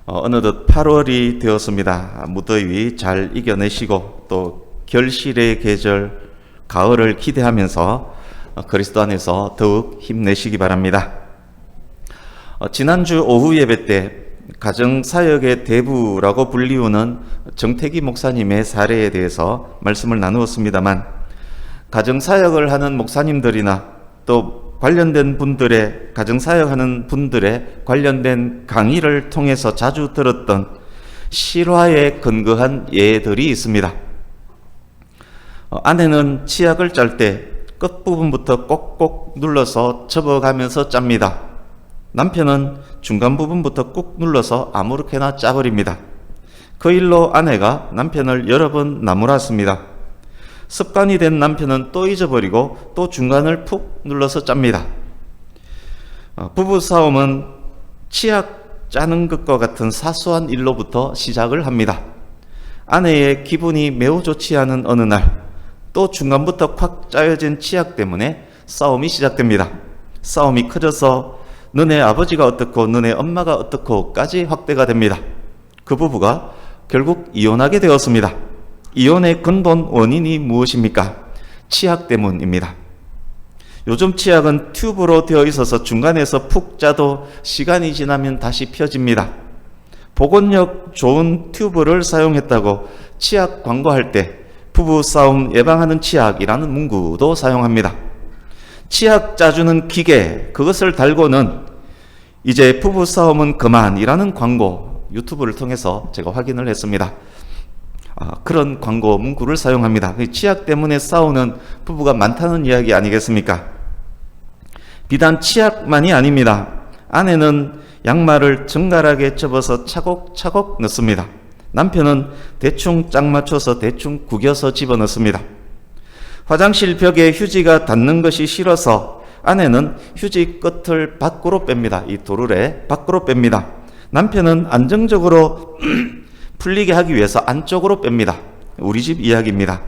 어느덧 8월이 되었습니다. 무더위 잘 이겨내시고 또 결실의 계절 가을을 기대하면서 그리스도 안에서 더욱 힘내시기 바랍니다. 지난주 오후 예배 때 가정사역의 대부라고 불리우는 정태기 목사님의 사례에 대해서 말씀을 나누었습니다만, 가정사역을 하는 목사님들이나 또 관련된 분들의 가정사역하는 분들의 관련된 강의를 통해서 자주 들었던 실화에 근거한 예들이 있습니다. 아내는 치약을 짤 때 끝부분부터 꼭꼭 눌러서 접어가면서 짭니다. 남편은 중간 부분부터 꾹 눌러서 아무렇게나 짜버립니다. 그 일로 아내가 남편을 여러 번 나무랐습니다. 습관이 된 남편은 또 잊어버리고 또 중간을 푹 눌러서 짭니다. 부부싸움은 치약 짜는 것과 같은 사소한 일로부터 시작을 합니다. 아내의 기분이 매우 좋지 않은 어느 날, 또 중간부터 콱 짜여진 치약 때문에 싸움이 시작됩니다. 싸움이 커져서 너네 아버지가 어떻고 너네 엄마가 어떻고까지 확대가 됩니다. 그 부부가 결국 이혼하게 되었습니다. 이혼의 근본 원인이 무엇입니까? 치약 때문입니다. 요즘 치약은 튜브로 되어 있어서 중간에서 푹 짜도 시간이 지나면 다시 펴집니다. 보건력 좋은 튜브를 사용했다고 치약 광고할 때 부부 싸움 예방하는 치약이라는 문구도 사용합니다. 치약 짜주는 기계, 그것을 달고는 이제 부부 싸움은 그만이라는 광고, 유튜브를 통해서 제가 확인을 했습니다. 그런 광고 문구를 사용합니다. 치약 때문에 싸우는 부부가 많다는 이야기 아니겠습니까? 비단 치약만이 아닙니다. 아내는 양말을 정갈하게 접어서 차곡차곡 넣습니다. 남편은 대충 짝 맞춰서 대충 구겨서 집어넣습니다. 화장실 벽에 휴지가 닿는 것이 싫어서 아내는 휴지 끝을 밖으로 뺍니다. 이 도르래 밖으로 뺍니다. 남편은 안정적으로 풀리게 하기 위해서 안쪽으로 뺍니다. 우리 집 이야기입니다.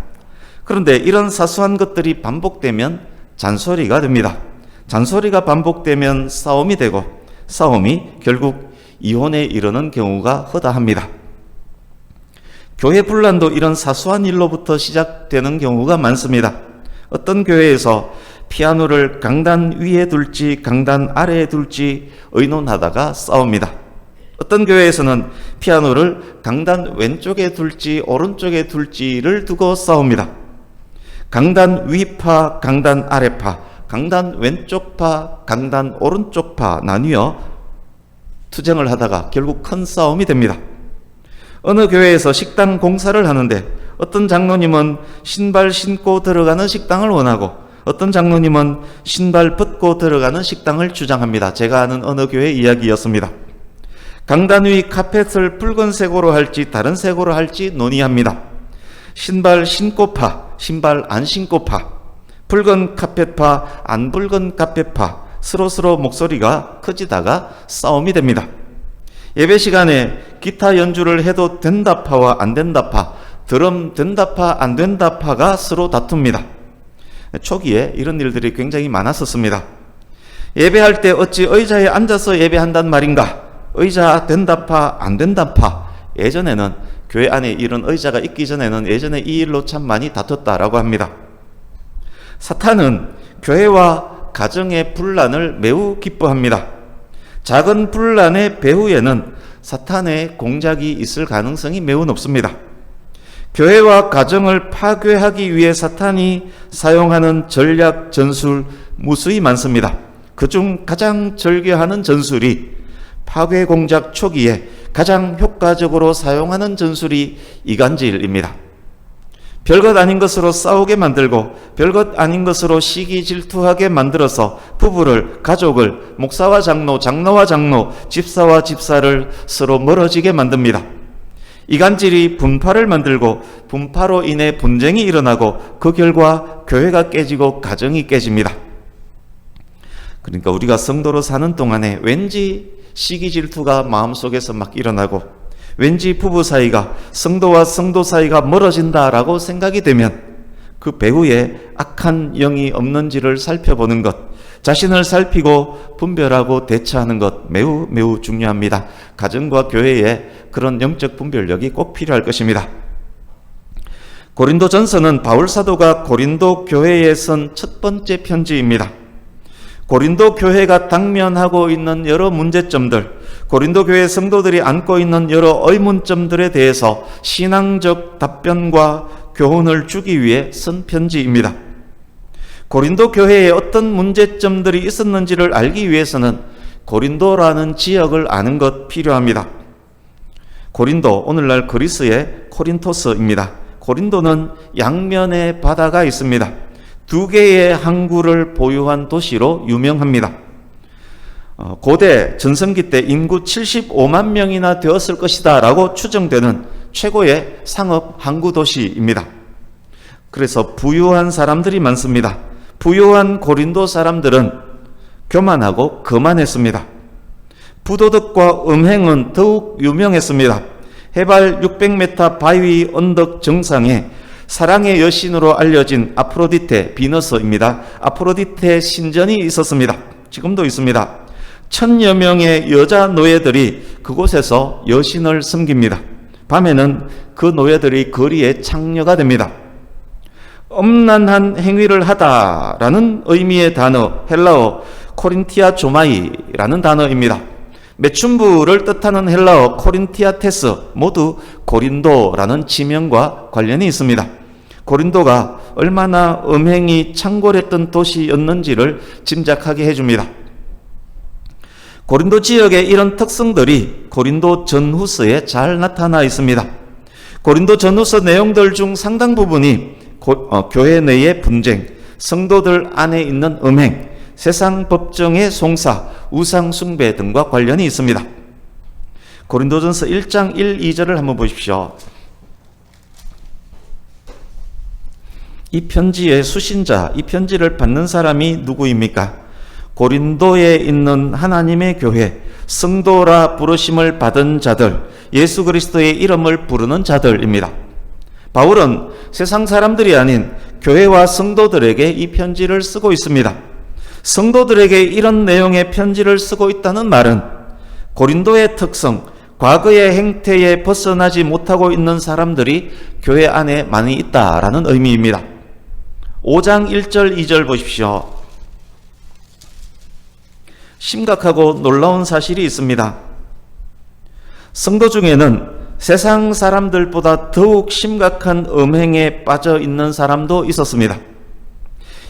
그런데 이런 사소한 것들이 반복되면 잔소리가 됩니다. 잔소리가 반복되면 싸움이 되고, 싸움이 결국 이혼에 이르는 경우가 허다합니다. 교회 분란도 이런 사소한 일로부터 시작되는 경우가 많습니다. 어떤 교회에서 피아노를 강단 위에 둘지 강단 아래에 둘지 의논하다가 싸웁니다. 어떤 교회에서는 피아노를 강단 왼쪽에 둘지 오른쪽에 둘지를 두고 싸웁니다. 강단 위파, 강단 아래파, 강단 왼쪽파, 강단 오른쪽파 나뉘어 투쟁을 하다가 결국 큰 싸움이 됩니다. 어느 교회에서 식당 공사를 하는데 어떤 장로님은 신발 신고 들어가는 식당을 원하고 어떤 장로님은 신발 벗고 들어가는 식당을 주장합니다. 제가 아는 어느 교회 이야기였습니다. 강단 위 카펫을 붉은색으로 할지 다른 색으로 할지 논의합니다. 신발 신고파, 신발 안 신고파, 붉은 카펫파, 안 붉은 카펫파, 서로 목소리가 커지다가 싸움이 됩니다. 예배 시간에 기타 연주를 해도 된다파와 안 된다파, 드럼 된다파 안 된다파가 서로 다툽니다. 초기에 이런 일들이 굉장히 많았었습니다. 예배할 때 어찌 의자에 앉아서 예배한단 말인가? 의자 된다파 안 된다파. 예전에는 교회 안에 이런 의자가 있기 전에는 예전에 이 일로 참 많이 다퉜다라고 합니다. 사탄은 교회와 가정의 분란을 매우 기뻐합니다. 작은 분란의 배후에는 사탄의 공작이 있을 가능성이 매우 높습니다. 교회와 가정을 파괴하기 위해 사탄이 사용하는 전략, 전술 무수히 많습니다. 그중 가장 절개하는 전술이 파괴 공작 초기에 가장 효과적으로 사용하는 전술이 이간질입니다. 별것 아닌 것으로 싸우게 만들고 별것 아닌 것으로 시기 질투하게 만들어서 부부를, 가족을, 목사와 장로, 장로와 장로, 집사와 집사를 서로 멀어지게 만듭니다. 이간질이 분파를 만들고 분파로 인해 분쟁이 일어나고 그 결과 교회가 깨지고 가정이 깨집니다. 그러니까 우리가 성도로 사는 동안에 왠지 시기 질투가 마음속에서 막 일어나고 왠지 부부 사이가, 성도와 성도 사이가 멀어진다라고 생각이 되면 그 배후에 악한 영이 없는지를 살펴보는 것, 자신을 살피고 분별하고 대처하는 것 매우 매우 중요합니다. 가정과 교회에 그런 영적 분별력이 꼭 필요할 것입니다. 고린도전서는 바울 사도가 고린도 교회에 쓴 첫 번째 편지입니다. 고린도 교회가 당면하고 있는 여러 문제점들, 고린도 교회 성도들이 안고 있는 여러 의문점들에 대해서 신앙적 답변과 교훈을 주기 위해 쓴 편지입니다. 고린도 교회에 어떤 문제점들이 있었는지를 알기 위해서는 고린도라는 지역을 아는 것 필요합니다. 고린도, 오늘날 그리스의 코린토스입니다. 고린도는 양면에 바다가 있습니다. 두 개의 항구를 보유한 도시로 유명합니다. 고대 전성기 때 인구 75만 명이나 되었을 것이다 라고 추정되는 최고의 상업 항구 도시입니다. 그래서 부유한 사람들이 많습니다. 부유한 고린도 사람들은 교만하고 거만했습니다. 부도덕과 음행은 더욱 유명했습니다. 해발 600m 바위 언덕 정상에 사랑의 여신으로 알려진 아프로디테, 비너스입니다. 아프로디테 신전이 있었습니다. 지금도 있습니다. 1000여 명의 여자 노예들이 그곳에서 여신을 섬깁니다. 밤에는 그 노예들이 거리에 창녀가 됩니다. 엄난한 행위를 하다라는 의미의 단어, 헬라어 코린티아 조마이라는 단어입니다. 매춘부를 뜻하는 헬라어 코린티아테스, 모두 고린도라는 지명과 관련이 있습니다. 고린도가 얼마나 음행이 창궐했던 도시였는지를 짐작하게 해줍니다. 고린도 지역의 이런 특성들이 고린도 전후서에 잘 나타나 있습니다. 고린도 전후서 내용들 중 상당 부분이 교회 내의 분쟁, 성도들 안에 있는 음행, 세상 법정의 송사, 우상 숭배 등과 관련이 있습니다. 고린도전서 1장 1, 2절을 한번 보십시오. 이 편지의 수신자, 이 편지를 받는 사람이 누구입니까? 고린도에 있는 하나님의 교회, 성도라 부르심을 받은 자들, 예수 그리스도의 이름을 부르는 자들입니다. 바울은 세상 사람들이 아닌 교회와 성도들에게 이 편지를 쓰고 있습니다. 성도들에게 이런 내용의 편지를 쓰고 있다는 말은 고린도의 특성, 과거의 행태에 벗어나지 못하고 있는 사람들이 교회 안에 많이 있다라는 의미입니다. 5장 1절 2절 보십시오. 심각하고 놀라운 사실이 있습니다. 성도 중에는 세상 사람들보다 더욱 심각한 음행에 빠져 있는 사람도 있었습니다.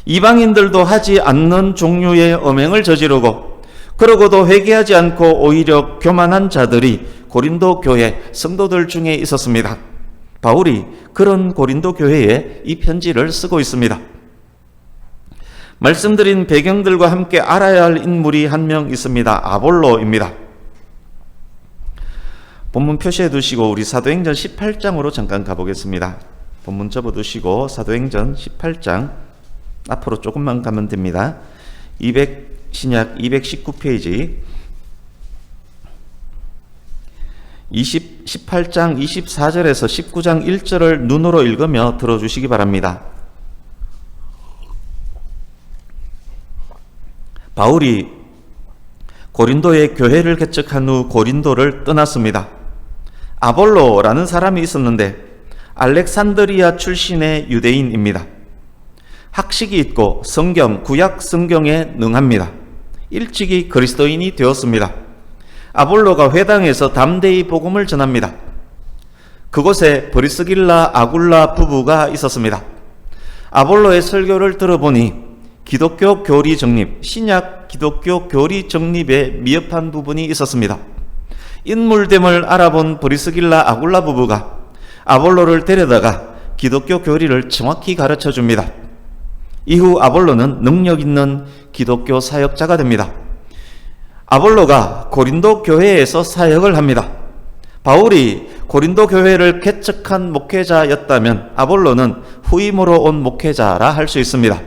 이방인들도 하지 않는 종류의 음행을 저지르고 그러고도 회개하지 않고 오히려 교만한 자들이 고린도 교회 성도들 중에 있었습니다. 바울이 그런 고린도 교회에 이 편지를 쓰고 있습니다. 말씀드린 배경들과 함께 알아야 할 인물이 한 명 있습니다. 아볼로입니다. 본문 표시해 두시고 우리 사도행전 18장으로 잠깐 가보겠습니다. 본문 접어두시고 사도행전 18장 앞으로 조금만 가면 됩니다. 신약 219페이지 18장 24절에서 19장 1절을 눈으로 읽으며 들어주시기 바랍니다. 바울이 고린도에 교회를 개척한 후 고린도를 떠났습니다. 아볼로라는 사람이 있었는데 알렉산드리아 출신의 유대인입니다. 학식이 있고 구약 성경에 능합니다. 일찍이 그리스도인이 되었습니다. 아볼로가 회당에서 담대히 복음을 전합니다. 그곳에 브리스길라 아굴라 부부가 있었습니다. 아볼로의 설교를 들어보니 기독교 교리 정립, 신약 기독교 교리 정립에 미흡한 부분이 있었습니다. 인물됨을 알아본 브리스길라 아굴라 부부가 아볼로를 데려다가 기독교 교리를 정확히 가르쳐 줍니다. 이후 아볼로는 능력 있는 기독교 사역자가 됩니다. 아볼로가 고린도 교회에서 사역을 합니다. 바울이 고린도 교회를 개척한 목회자였다면 아볼로는 후임으로 온 목회자라 할 수 있습니다.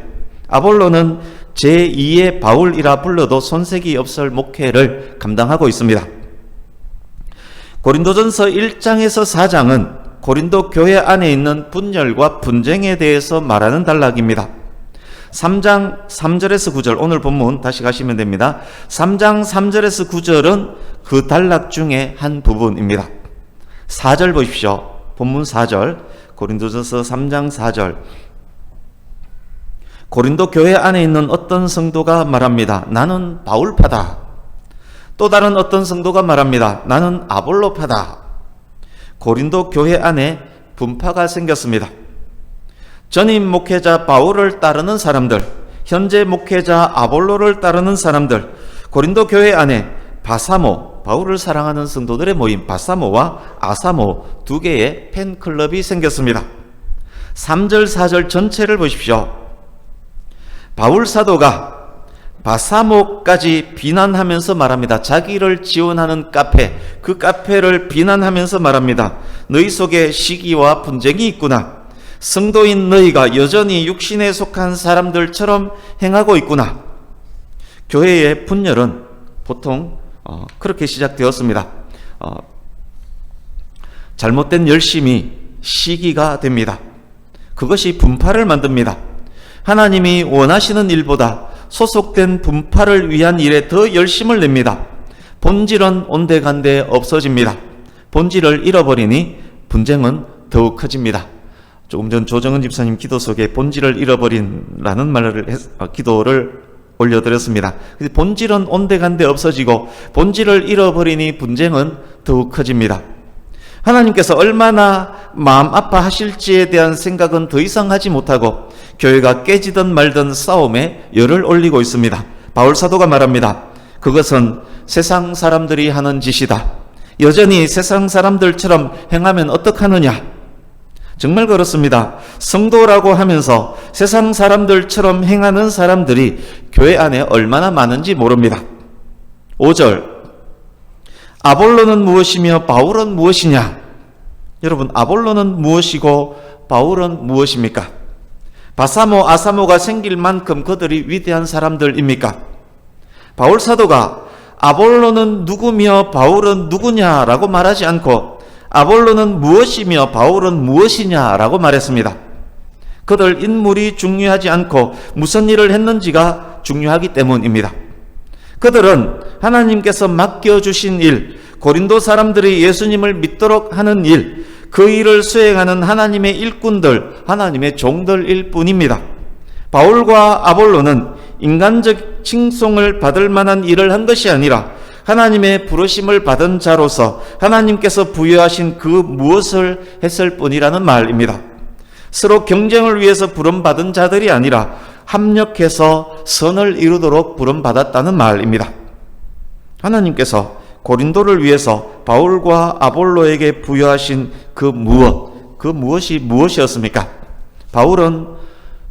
아볼로는 제2의 바울이라 불러도 손색이 없을 목회를 감당하고 있습니다. 고린도전서 1장에서 4장은 고린도 교회 안에 있는 분열과 분쟁에 대해서 말하는 단락입니다. 3장 3절에서 9절, 오늘 본문 다시 가시면 됩니다. 3장 3절에서 9절은 그 단락 중에 한 부분입니다. 4절 보십시오. 본문 4절, 고린도전서 3장 4절. 고린도 교회 안에 있는 어떤 성도가 말합니다. 나는 바울파다. 또 다른 어떤 성도가 말합니다. 나는 아볼로파다. 고린도 교회 안에 분파가 생겼습니다. 전임 목회자 바울을 따르는 사람들, 현재 목회자 아볼로를 따르는 사람들, 고린도 교회 안에 바사모, 바울을 사랑하는 성도들의 모임 바사모와 아사모 두 개의 팬클럽이 생겼습니다. 3절 4절 전체를 보십시오. 바울 사도가 바사모까지 비난하면서 말합니다. 자기를 지원하는 카페, 그 카페를 비난하면서 말합니다. 너희 속에 시기와 분쟁이 있구나. 성도인 너희가 여전히 육신에 속한 사람들처럼 행하고 있구나. 교회의 분열은 보통 그렇게 시작되었습니다. 잘못된 열심이 시기가 됩니다. 그것이 분파를 만듭니다. 하나님이 원하시는 일보다 소속된 분파를 위한 일에 더 열심을 냅니다. 본질은 온데간데 없어집니다. 본질을 잃어버리니 분쟁은 더욱 커집니다. 조금 전 조정은 집사님 기도 속에 본질을 잃어버린라는 말을 기도를 올려드렸습니다. 본질은 온데간데 없어지고 본질을 잃어버리니 분쟁은 더욱 커집니다. 하나님께서 얼마나 마음 아파하실지에 대한 생각은 더 이상 하지 못하고 교회가 깨지든 말든 싸움에 열을 올리고 있습니다. 바울 사도가 말합니다. 그것은 세상 사람들이 하는 짓이다. 여전히 세상 사람들처럼 행하면 어떡하느냐? 정말 그렇습니다. 성도라고 하면서 세상 사람들처럼 행하는 사람들이 교회 안에 얼마나 많은지 모릅니다. 5절, 아볼로는 무엇이며 바울은 무엇이냐? 여러분, 아볼로는 무엇이고 바울은 무엇입니까? 바사모, 아사모가 생길 만큼 그들이 위대한 사람들입니까? 바울 사도가 아볼로는 누구며 바울은 누구냐라고 말하지 않고 아볼로는 무엇이며 바울은 무엇이냐라고 말했습니다. 그들 인물이 중요하지 않고 무슨 일을 했는지가 중요하기 때문입니다. 그들은 하나님께서 맡겨주신 일, 고린도 사람들이 예수님을 믿도록 하는 일, 그 일을 수행하는 하나님의 일꾼들, 하나님의 종들일 뿐입니다. 바울과 아볼로는 인간적 칭송을 받을 만한 일을 한 것이 아니라 하나님의 부르심을 받은 자로서 하나님께서 부여하신 그 무엇을 했을 뿐이라는 말입니다. 서로 경쟁을 위해서 부름받은 자들이 아니라 합력해서 선을 이루도록 부름받았다는 말입니다. 하나님께서 고린도를 위해서 바울과 아볼로에게 부여하신 그 무엇이 무엇이었습니까? 바울은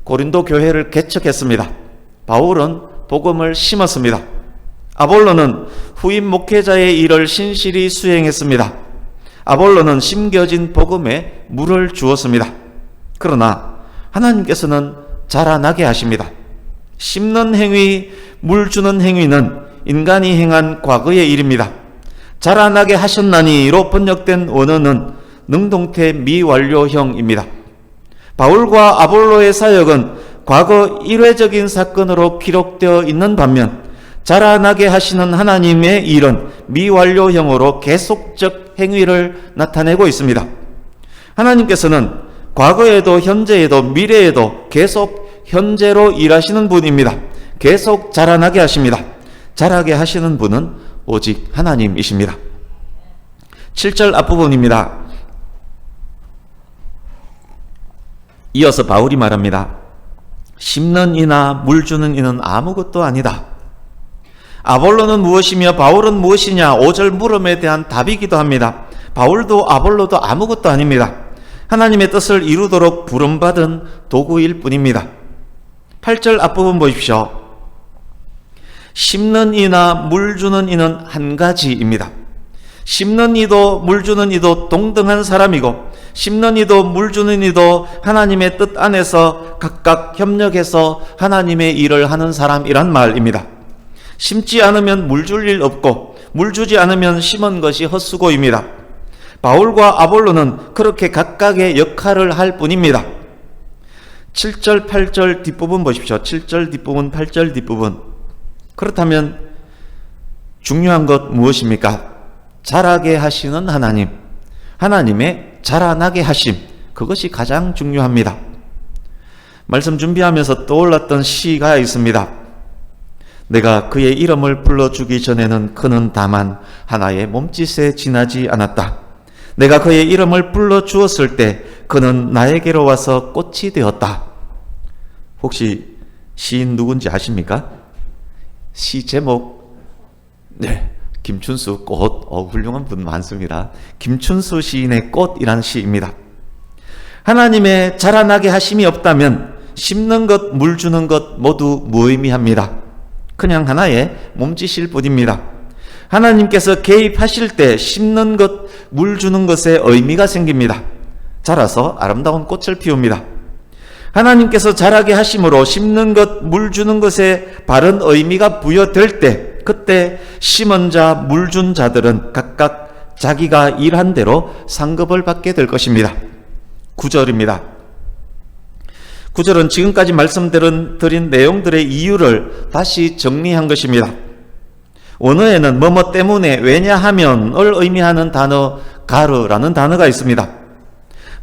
고린도 교회를 개척했습니다. 바울은 복음을 심었습니다. 아볼로는 후임 목회자의 일을 신실히 수행했습니다. 아볼로는 심겨진 복음에 물을 주었습니다. 그러나 하나님께서는 자라나게 하십니다. 심는 행위, 물 주는 행위는 인간이 행한 과거의 일입니다. 자라나게 하셨나니로 번역된 원어는 능동태 미완료형입니다. 바울과 아볼로의 사역은 과거 일회적인 사건으로 기록되어 있는 반면 자라나게 하시는 하나님의 일은 미완료형으로 계속적 행위를 나타내고 있습니다. 하나님께서는 과거에도 현재에도 미래에도 계속 현재로 일하시는 분입니다. 계속 자라나게 하십니다. 자라게 하시는 분은 오직 하나님이십니다. 7절 앞부분입니다. 이어서 바울이 말합니다. 심는 이나 물 주는 이는 아무것도 아니다. 아볼로는 무엇이며 바울은 무엇이냐? 5절 물음에 대한 답이기도 합니다. 바울도 아볼로도 아무것도 아닙니다. 하나님의 뜻을 이루도록 부름받은 도구일 뿐입니다. 8절 앞부분 보십시오. 심는 이나 물 주는 이는 한 가지입니다. 심는 이도 물 주는 이도 동등한 사람이고 심는 이도 물 주는 이도 하나님의 뜻 안에서 각각 협력해서 하나님의 일을 하는 사람이란 말입니다. 심지 않으면 물 줄 일 없고 물 주지 않으면 심은 것이 헛수고입니다. 바울과 아볼로는 그렇게 각각의 역할을 할 뿐입니다. 7절, 8절 뒷부분 보십시오. 7절 뒷부분, 8절 뒷부분. 그렇다면 중요한 것 무엇입니까? 자라게 하시는 하나님, 하나님의 자라나게 하심, 그것이 가장 중요합니다. 말씀 준비하면서 떠올랐던 시가 있습니다. 내가 그의 이름을 불러주기 전에는 그는 다만 하나의 몸짓에 지나지 않았다. 내가 그의 이름을 불러주었을 때 그는 나에게로 와서 꽃이 되었다. 혹시 시인 누군지 아십니까? 시 제목, 네, 김춘수 꽃. 훌륭한 분 많습니다. 김춘수 시인의 꽃이란 시입니다. 하나님의 자라나게 하심이 없다면 심는 것, 물 주는 것 모두 무의미합니다. 그냥 하나의 몸짓일 뿐입니다. 하나님께서 개입하실 때 심는 것, 물 주는 것에 의미가 생깁니다. 자라서 아름다운 꽃을 피웁니다. 하나님께서 자라게 하심으로 심는 것, 물 주는 것에 바른 의미가 부여될 때, 그때 심은 자, 물 준 자들은 각각 자기가 일한 대로 상급을 받게 될 것입니다. 9절입니다. 9절은 지금까지 말씀드린 내용들의 이유를 다시 정리한 것입니다. 원어에는 뭐뭐 때문에, 왜냐하면을 의미하는 단어 가르라는 단어가 있습니다.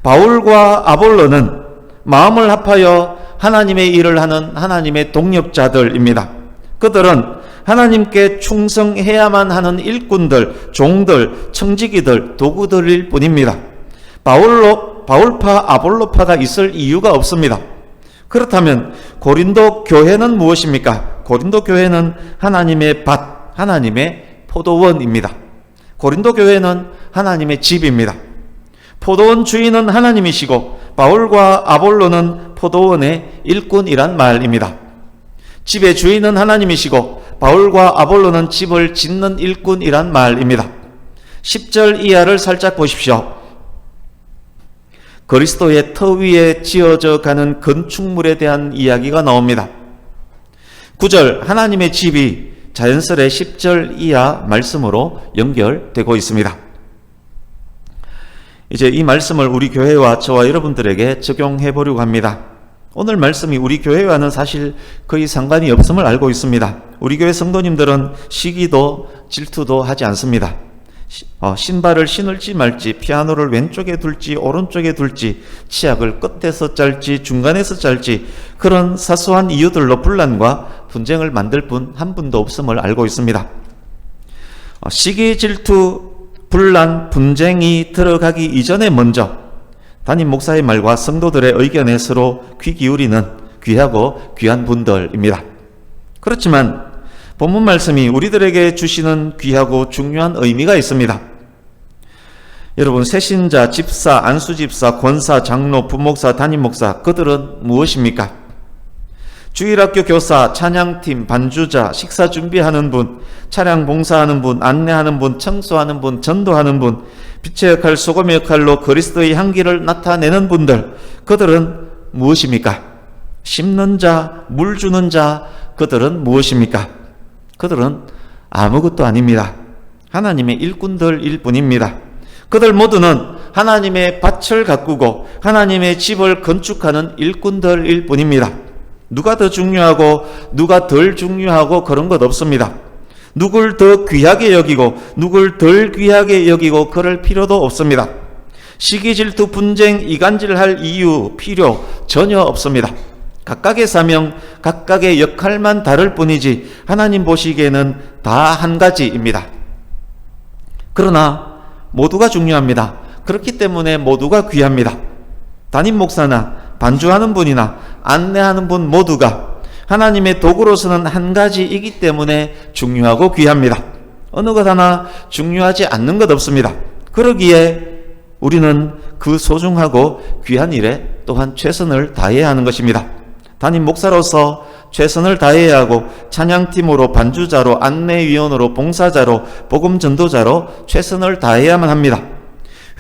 바울과 아볼로는 마음을 합하여 하나님의 일을 하는 하나님의 동역자들입니다. 그들은 하나님께 충성해야만 하는 일꾼들, 종들, 청지기들, 도구들일 뿐입니다. 바울파, 아볼로파가 있을 이유가 없습니다. 그렇다면 고린도 교회는 무엇입니까? 고린도 교회는 하나님의 밭, 하나님의 포도원입니다. 고린도 교회는 하나님의 집입니다. 포도원 주인은 하나님이시고 바울과 아볼로는 포도원의 일꾼이란 말입니다. 집의 주인은 하나님이시고 바울과 아볼로는 집을 짓는 일꾼이란 말입니다. 10절 이하를 살짝 보십시오. 그리스도의 터 위에 지어져 가는 건축물에 대한 이야기가 나옵니다. 9절 하나님의 집이 자연스레 10절 이하 말씀으로 연결되고 있습니다. 이제 이 말씀을 우리 교회와 저와 여러분들에게 적용해 보려고 합니다. 오늘 말씀이 우리 교회와는 사실 거의 상관이 없음을 알고 있습니다. 우리 교회 성도님들은 시기도 질투도 하지 않습니다. 신발을 신을지 말지, 피아노를 왼쪽에 둘지 오른쪽에 둘지, 치약을 끝에서 짤지 중간에서 짤지, 그런 사소한 이유들로 분란과 분쟁을 만들 분 한 분도 없음을 알고 있습니다. 시기, 질투, 분란, 분쟁이 들어가기 이전에 먼저 담임 목사의 말과 성도들의 의견에 서로 귀 기울이는 귀하고 귀한 분들입니다. 그렇지만 본문 말씀이 우리들에게 주시는 귀하고 중요한 의미가 있습니다. 여러분, 새신자, 집사, 안수집사, 권사, 장로, 부목사, 담임목사, 그들은 무엇입니까? 주일학교 교사, 찬양팀, 반주자, 식사 준비하는 분, 차량 봉사하는 분, 안내하는 분, 청소하는 분, 전도하는 분, 빛의 역할, 소금의 역할로 그리스도의 향기를 나타내는 분들, 그들은 무엇입니까? 심는 자, 물 주는 자, 그들은 무엇입니까? 그들은 아무것도 아닙니다. 하나님의 일꾼들일 뿐입니다. 그들 모두는 하나님의 밭을 가꾸고 하나님의 집을 건축하는 일꾼들일 뿐입니다. 누가 더 중요하고 누가 덜 중요하고 그런 것 없습니다. 누굴 더 귀하게 여기고 누굴 덜 귀하게 여기고 그럴 필요도 없습니다. 시기, 질투, 분쟁, 이간질할 이유, 필요 전혀 없습니다. 각각의 사명, 각각의 역할만 다를 뿐이지 하나님 보시기에는 다 한 가지입니다. 그러나 모두가 중요합니다. 그렇기 때문에 모두가 귀합니다. 담임 목사나 반주하는 분이나 안내하는 분 모두가 하나님의 도구로서는 한 가지이기 때문에 중요하고 귀합니다. 어느 것 하나 중요하지 않는 것 없습니다. 그러기에 우리는 그 소중하고 귀한 일에 또한 최선을 다해야 하는 것입니다. 담임 목사로서 최선을 다해야 하고 찬양팀으로, 반주자로, 안내위원으로, 봉사자로, 복음 전도자로 최선을 다해야만 합니다.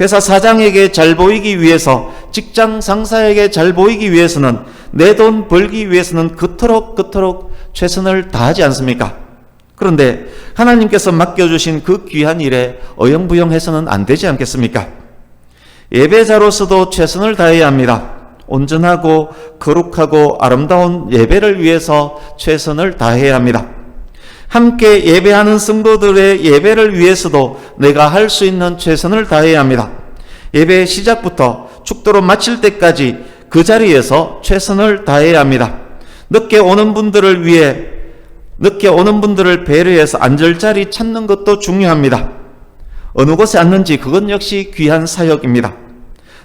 회사 사장에게 잘 보이기 위해서, 직장 상사에게 잘 보이기 위해서는, 내 돈 벌기 위해서는 그토록 최선을 다하지 않습니까? 그런데 하나님께서 맡겨주신 그 귀한 일에 어영부영해서는 안 되지 않겠습니까? 예배자로서도 최선을 다해야 합니다. 온전하고 거룩하고 아름다운 예배를 위해서 최선을 다해야 합니다. 함께 예배하는 성도들의 예배를 위해서도 내가 할 수 있는 최선을 다해야 합니다. 예배 시작부터 축도로 마칠 때까지 그 자리에서 최선을 다해야 합니다. 늦게 오는 분들을 배려해서 앉을 자리 찾는 것도 중요합니다. 어느 곳에 앉는지 그건 역시 귀한 사역입니다.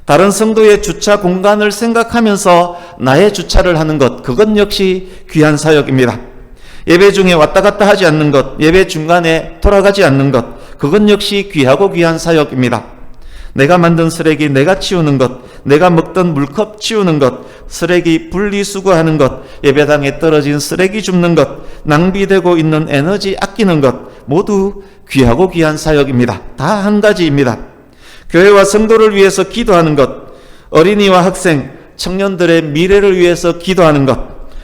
다른 성도의 주차 공간을 생각하면서 나의 주차를 하는 것, 그건 역시 귀한 사역입니다. 예배 중에 왔다 갔다 하지 않는 것, 예배 중간에 돌아가지 않는 것, 그건 역시 귀하고 귀한 사역입니다. 내가 만든 쓰레기 내가 치우는 것, 내가 먹던 물컵 치우는 것, 쓰레기 분리수거하는 것, 예배당에 떨어진 쓰레기 줍는 것, 낭비되고 있는 에너지 아끼는 것, 모두 귀하고 귀한 사역입니다. 다 한 가지입니다. 교회와 성도를 위해서 기도하는 것, 어린이와 학생, 청년들의 미래를 위해서 기도하는 것,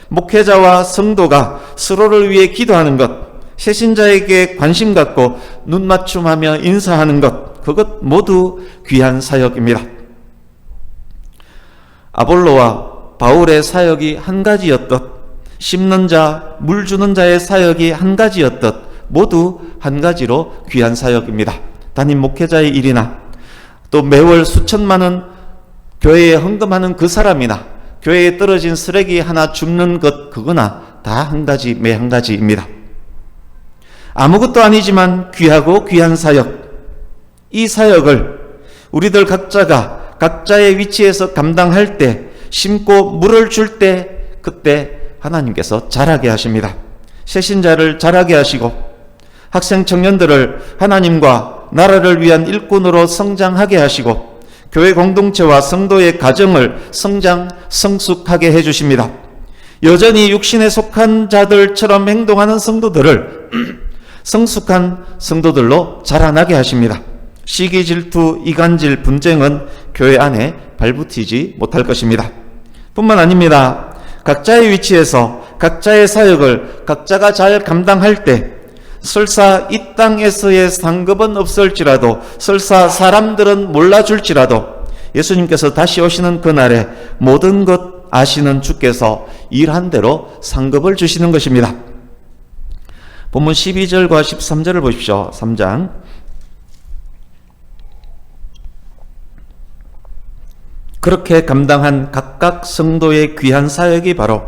목회자와 성도가 서로를 위해 기도하는 것, 새신자에게 관심 갖고 눈 맞춤하며 인사하는 것, 그것 모두 귀한 사역입니다. 아볼로와 바울의 사역이 한 가지였듯, 심는 자, 물 주는 자의 사역이 한 가지였듯 모두 한 가지로 귀한 사역입니다. 담임 목회자의 일이나 또 매월 수천만 원 교회에 헌금하는 그 사람이나 교회에 떨어진 쓰레기 하나 줍는 것, 그거나 다 한 가지, 매 한 가지입니다. 아무것도 아니지만 귀하고 귀한 사역, 이 사역을 우리들 각자가 각자의 위치에서 감당할 때, 심고 물을 줄 때, 그때 하나님께서 자라게 하십니다. 새신자를 자라게 하시고 학생 청년들을 하나님과 나라를 위한 일꾼으로 성장하게 하시고 교회 공동체와 성도의 가정을 성숙하게 해주십니다. 여전히 육신에 속한 자들처럼 행동하는 성도들을 성숙한 성도들로 자라나게 하십니다. 시기, 질투, 이간질, 분쟁은 교회 안에 발붙이지 못할 것입니다. 뿐만 아닙니다. 각자의 위치에서 각자의 사역을 각자가 잘 감당할 때 설사 이 땅에서의 상급은 없을지라도, 설사 사람들은 몰라줄지라도 예수님께서 다시 오시는 그날에 모든 것 아시는 주께서 일한 대로 상급을 주시는 것입니다. 본문 12절과 13절을 보십시오. 3장. 그렇게 감당한 각각 성도의 귀한 사역이 바로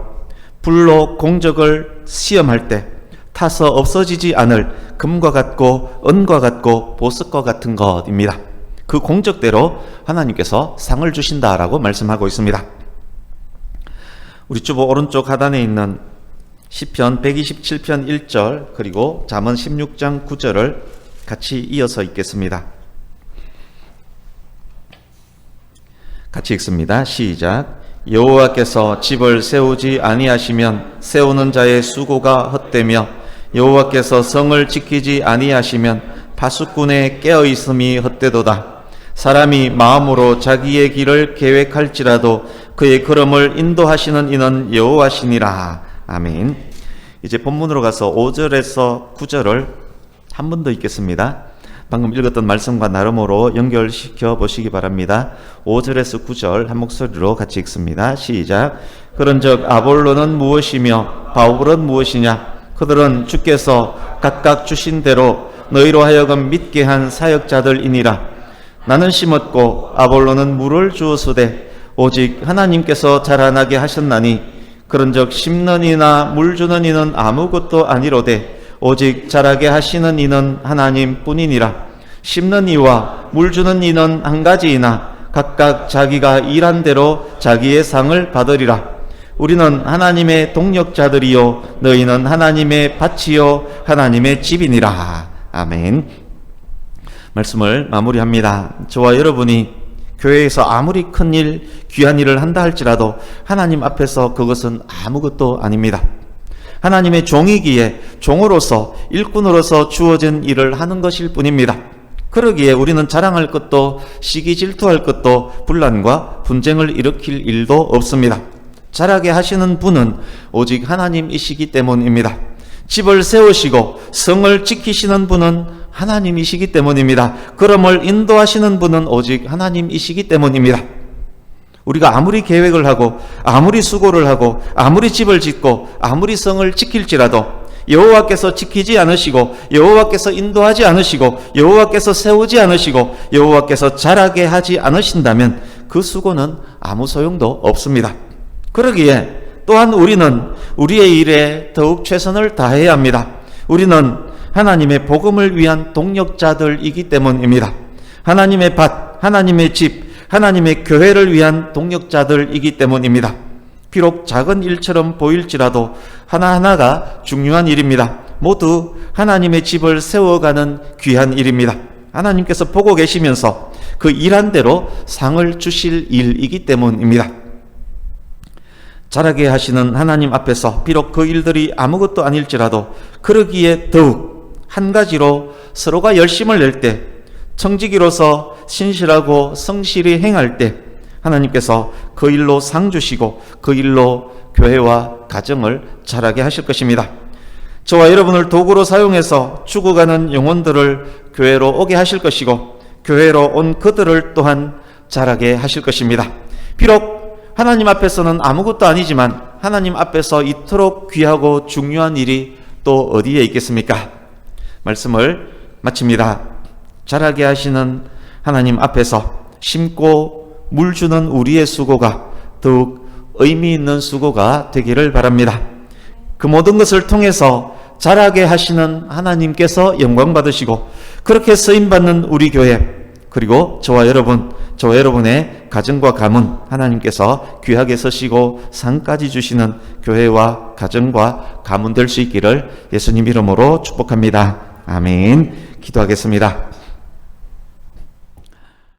불로 공적을 시험할 때 타서 없어지지 않을 금과 같고 은과 같고 보석과 같은 것입니다. 그 공적대로 하나님께서 상을 주신다라고 말씀하고 있습니다. 우리 주보 오른쪽 하단에 있는 시편 127편 1절 그리고 잠언 16장 9절을 같이 이어서 읽겠습니다. 같이 읽습니다. 시작. 여호와께서 집을 세우지 아니하시면 세우는 자의 수고가 헛되며 여호와께서 성을 지키지 아니하시면 파수꾼의 깨어있음이 헛되도다. 사람이 마음으로 자기의 길을 계획할지라도 그의 걸음을 인도하시는 이는 여호와시니라. 아멘. 이제 본문으로 가서 5절에서 9절을 한 번 더 읽겠습니다. 방금 읽었던 말씀과 나름으로 연결시켜 보시기 바랍니다. 5절에서 9절 한 목소리로 같이 읽습니다. 시작. 그런즉 아볼로는 무엇이며 바울은 무엇이냐? 그들은 주께서 각각 주신 대로 너희로 하여금 믿게 한 사역자들이니라. 나는 심었고 아볼로는 물을 주었으되 오직 하나님께서 자라나게 하셨나니 그런즉 심는 이나 물 주는 이는 아무것도 아니로되 오직 자라게 하시는 이는 하나님뿐이니라. 심는 이와 물 주는 이는 한 가지이나 각각 자기가 일한 대로 자기의 상을 받으리라. 우리는 하나님의 동력자들이요 너희는 하나님의 밭이요 하나님의 집이니라. 아멘. 말씀을 마무리합니다. 저와 여러분이 교회에서 아무리 큰 일, 귀한 일을 한다 할지라도 하나님 앞에서 그것은 아무것도 아닙니다. 하나님의 종이기에 종으로서 일꾼으로서 주어진 일을 하는 것일 뿐입니다. 그러기에 우리는 자랑할 것도 시기 질투할 것도 분란과 분쟁을 일으킬 일도 없습니다. 자라게 하시는 분은 오직 하나님이시기 때문입니다. 집을 세우시고 성을 지키시는 분은 하나님이시기 때문입니다. 걸음을 인도하시는 분은 오직 하나님이시기 때문입니다. 우리가 아무리 계획을 하고 아무리 수고를 하고 아무리 집을 짓고 아무리 성을 지킬지라도 여호와께서 지키지 않으시고 여호와께서 인도하지 않으시고 여호와께서 세우지 않으시고 여호와께서 자라게 하지 않으신다면 그 수고는 아무 소용도 없습니다. 그러기에 또한 우리는 우리의 일에 더욱 최선을 다해야 합니다. 우리는 하나님의 복음을 위한 동력자들이기 때문입니다. 하나님의 밭, 하나님의 집, 하나님의 교회를 위한 동력자들이기 때문입니다. 비록 작은 일처럼 보일지라도 하나하나가 중요한 일입니다. 모두 하나님의 집을 세워가는 귀한 일입니다. 하나님께서 보고 계시면서 그 일한 대로 상을 주실 일이기 때문입니다. 자라게 하시는 하나님 앞에서 비록 그 일들이 아무것도 아닐지라도 그러기에 더욱 한 가지로 서로가 열심을 낼 때, 청지기로서 신실하고 성실히 행할 때 하나님께서 그 일로 상 주시고 그 일로 교회와 가정을 자라게 하실 것입니다. 저와 여러분을 도구로 사용해서 죽어가는 영혼들을 교회로 오게 하실 것이고 교회로 온 그들을 또한 자라게 하실 것입니다. 비록 하나님 앞에서는 아무것도 아니지만 하나님 앞에서 이토록 귀하고 중요한 일이 또 어디에 있겠습니까? 말씀을 마칩니다. 자라게 하시는 하나님 앞에서 심고 물 주는 우리의 수고가 더욱 의미 있는 수고가 되기를 바랍니다. 그 모든 것을 통해서 자라게 하시는 하나님께서 영광 받으시고 그렇게 쓰임받는 우리 교회 그리고 저와 여러분의 가정과 가문 하나님께서 귀하게 쓰시고 상까지 주시는 교회와 가정과 가문 될 수 있기를 예수님 이름으로 축복합니다. 아멘. 기도하겠습니다.